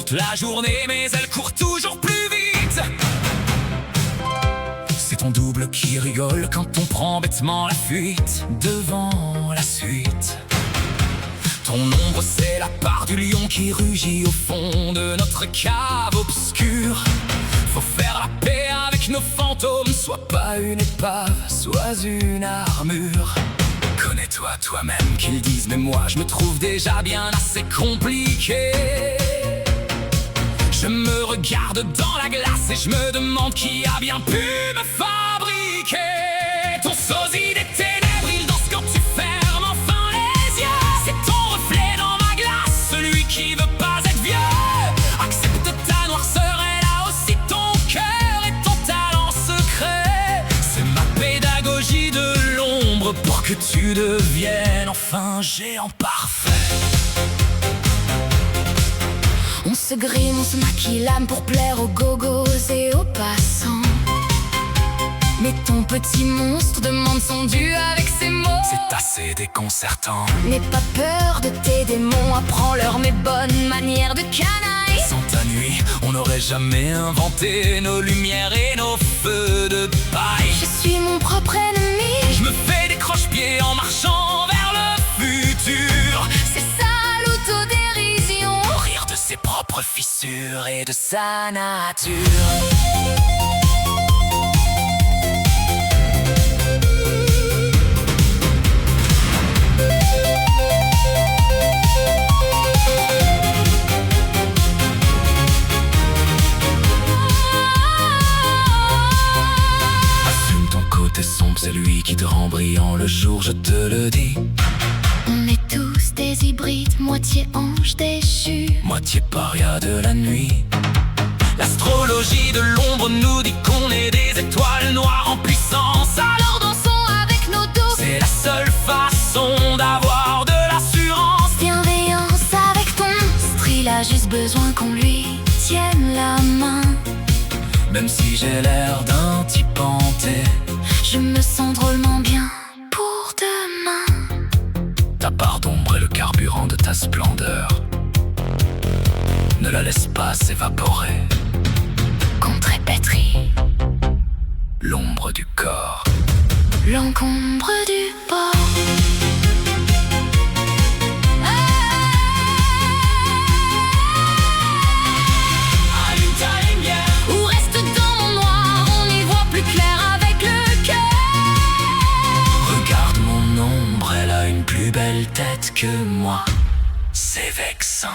toute la journée, mais elle court toujours plus vite. C'est ton double qui rigole quand on prend bêtement la fuite devant la suite. Ton ombre, c'est la part du lion qui rugit au fond de notre cave obscure. Faut faire la paix avec nos fantômes, sois pas une épave, sois une armure. Connais-toi toi-même qu'ils disent, mais moi je me trouve déjà bien assez compliqué. Je me regarde dans la glace et je me demande qui a bien pu me fabriquer. Ton sosie des ténèbres, il danse quand tu fermes enfin les yeux. C'est ton reflet dans ma glace, celui qui veut pas être vieux. Accepte ta noirceur, elle a aussi ton cœur et ton talent secret. C'est ma pédagogie de l'ombre pour que tu deviennes enfin géant parfait. On se grime, on se maquille l'âme pour plaire aux gogos et aux passants. Mais ton petit monstre demande son dû avec ses mots. C'est assez déconcertant. N'aie pas peur de tes démons, apprends-leur mes bonnes manières de canaille. Sans ta nuit, on n'aurait jamais inventé nos lumières et nos feux de paille. Je suis mon propre ennemi. Je me fais des croche-pieds en marchant vers le futur. C'est ça l'autodérision, rire de ses propres fissures et de sa nature. C'est lui qui te rend brillant le jour, je te le dis. On est tous des hybrides, moitié ange déchu, moitié paria de la nuit. L'astrologie de l'ombre nous dit qu'on est des étoiles noires en puissance. Alors dansons avec nos dos, c'est la seule façon d'avoir de l'assurance. Bienveillance avec ton style, a juste besoin qu'on lui tienne la main. Même si j'ai l'air d'un type hanté, je me sens drôlement bien pour demain. Ta part d'ombre est le carburant de ta splendeur. Ne la laisse pas s'évaporer. Contre-pétrie, l'ombre du corps, l'encombre du port. Plus belle tête que moi, c'est vexant.